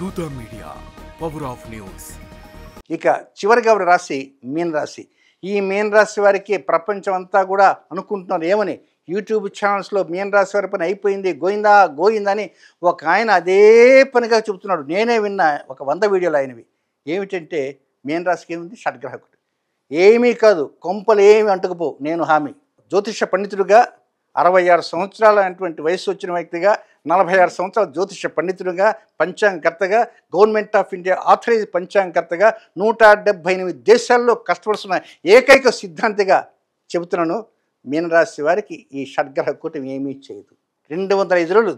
దూత media power of news. ఇక చివరిగా రాశి మీన రాశి. ఈ మీన రాశి వారికి ప్రపంచం అంతా కూడా అనుకుంటున్నారు ఏమని, యూట్యూబ్ ఛానల్స్లో మీన రాశి వారి పని అయిపోయింది, గోయిందా గోయిందా అని ఒక ఆయన అదే పనిగా చెబుతున్నాడు. నేనే విన్నా ఒక 100 వీడియోలు ఆయనవి. ఏమిటంటే మీన రాశికి ఏముంది, షడ్గ్రహకుడు ఏమీ కాదు, కొంపలు ఏమి అంటుకుపోవు, నేను హామీ. జ్యోతిష పండితుడిగా 66 సంవత్సరాల వయసు వచ్చిన వ్యక్తిగా, 46 సంవత్సరాల జ్యోతిష పండితుడిగా, పంచాంగకర్తగా, గవర్నమెంట్ ఆఫ్ ఇండియా ఆథరైజ్ పంచాంగకర్తగా, 178 దేశాల్లో కష్టపడుతున్న ఏకైక సిద్ధాంతిగా చెబుతున్నాను. మీనరాశి వారికి ఈ షడ్గ్రహ కూటమి ఏమీ చేయదు. 205 రోజులు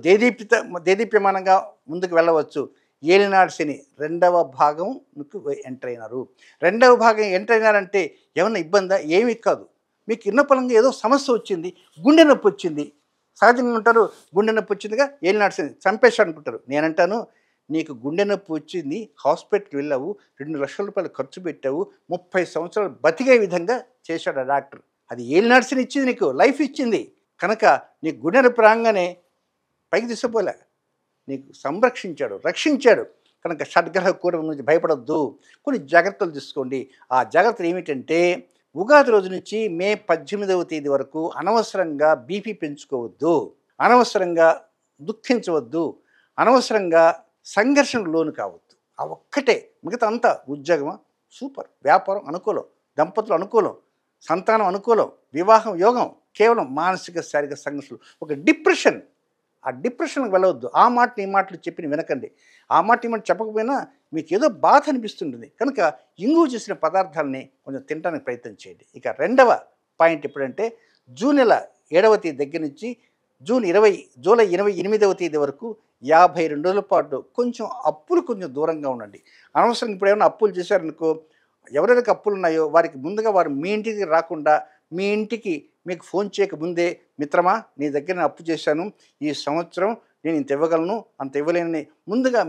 దేదీప్యమానంగా ముందుకు వెళ్ళవచ్చు. ఏలినాడు శని 2వ భాగంకు ఎంటర్ అయినారు. 2వ భాగం ఎంటర్ అయినారంటే ఏమన్నా ఇబ్బందా? ఏమీ కాదు. మీకు ఇన్నపలంగా ఏదో సమస్య వచ్చింది, గుండె నొప్పి వచ్చింది. సహజంగా ఉంటారు, గుండె నొప్పి వచ్చిందిగా ఏలినాడు శని చంపేశాడు అనుకుంటారు. నేనంటాను, నీకు గుండె నొప్పి వచ్చింది, హాస్పిటల్కి వెళ్ళావు, 2 లక్షల రూపాయలు ఖర్చు పెట్టావు, 30 సంవత్సరాలు బతికే విధంగా చేశాడు ఆ డాక్టర్. అది ఏలినాడు శని ఇచ్చింది, నీకు లైఫ్ ఇచ్చింది. కనుక నీకు గుండె నొప్పి రాగానే పైకి తీసుకుపోలే, నీకు సంరక్షించాడు, రక్షించాడు. కనుక షడ్గ్రహ కూటమి నుంచి భయపడొద్దు, కొన్ని జాగ్రత్తలు తీసుకోండి. ఆ జాగ్రత్తలు ఏమిటంటే, ఉగాది రోజు నుంచి మే 18వ తేదీ వరకు అనవసరంగా బీపీ పెంచుకోవద్దు, అనవసరంగా దుఃఖించవద్దు, అనవసరంగా సంఘర్షణకు లోను కావద్దు. ఆ ఒక్కటే, మిగతా అంతా ఉద్యోగమా సూపర్, వ్యాపారం అనుకూలం, దంపతులు అనుకూలం, సంతానం అనుకూలం, వివాహం యోగం. కేవలం మానసిక శారీరక సంఘర్షణలు, ఒక డిప్రెషన్, ఆ డిప్రెషన్కి వెళ్ళవద్దు. ఆ మాటలు ఈ మాటలు చెప్పిన వినకండి. ఆ మాట ఈ మాట చెప్పకపోయినా మీకు ఏదో బాధ అనిపిస్తుంటుంది. కనుక ఇంగువ చేసిన పదార్థాలని కొంచెం తినడానికి ప్రయత్నం చేయండి. ఇక 2వ పాయింట్ ఎప్పుడంటే, జూన్ నెల 7వ తేదీ దగ్గర నుంచి జూలై 28వ తేదీ వరకు 52 రోజుల పాటు కొంచెం దూరంగా ఉండండి. అనవసరంగా ఇప్పుడు ఏమైనా అప్పులు చేశారనుకో, ఎవరెవరికి అప్పులు ఉన్నాయో వారికి ముందుగా వారు మీ ఇంటికి రాకుండా, మీ ఇంటికి మీకు ఫోన్ చేయక ముందే, మిత్రమా నీ దగ్గర నేను అప్పు చేశాను, ఈ సంవత్సరం నేను ఇంత ఇవ్వగలను, అంత ఇవ్వలేనని ముందుగా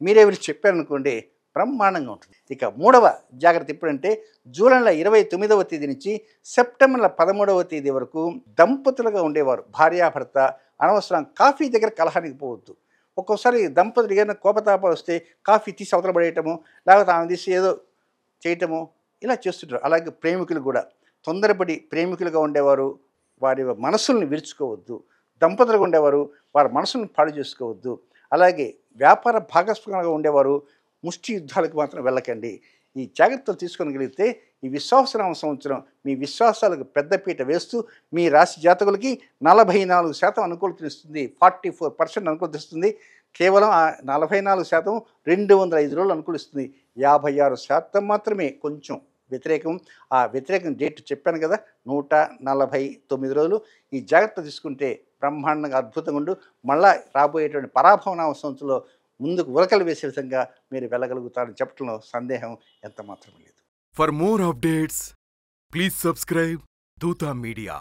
మీరే వెళ్ళి చెప్పారనుకోండి, బ్రహ్మాండంగా ఉంటుంది. ఇక 3వ జాగ్రత్త ఎప్పుడంటే, జూలై 29వ తేదీ నుంచి సెప్టెంబర్ 13వ తేదీ వరకు దంపతులుగా ఉండేవారు భార్యాభర్త అనవసరం కాఫీ దగ్గర కలహానికి పోవద్దు. ఒక్కోసారి దంపతులు ఏదైనా కోపతాపాలు వస్తే కాఫీ తీసి అవతల పడేయటము, లేకపోతే ఆమె తీసి ఏదో చేయటము, ఇలా చేస్తుంటారు. అలాగే ప్రేమికులు కూడా తొందరపడి ప్రేమికులుగా ఉండేవారు వారి మనసుల్ని విరుచుకోవద్దు, దంపతులుగా ఉండేవారు వారి మనసులను పాడు చేసుకోవద్దు. అలాగే వ్యాపార భాగస్వాములుగా ఉండేవారు ముష్టి యుద్ధాలకు మాత్రం వెళ్ళకండి. ఈ జాగ్రత్తలు తీసుకొనగలిగితే ఈ విశ్వాసనామ సంవత్సరం మీ విశ్వాసాలకు పెద్దపీట వేస్తూ మీ రాశి జాతకులకి 44% అనుకూలతనిస్తుంది, 44% అనుకూలతనిస్తుంది. కేవలం ఆ 44% 205 రోజులు అనుకూలిస్తుంది. 56% మాత్రమే కొంచెం వ్యతిరేకం. ఆ వ్యతిరేకం డేట్ చెప్పాను కదా, 149 రోజులు. ఈ జాగ్రత్త తీసుకుంటే బ్రహ్మాండంగా అద్భుతంగా ఉండు. మళ్ళా రాబోయేటువంటి పరాభవనామ సంవత్సరంలో ముందుకు ఉరకలు వేసే విధంగా మీరు వెళ్ళగలుగుతారని చెప్పడంలో సందేహం ఎంత మాత్రం లేదు. For more updates please subscribe దూత మీడియా.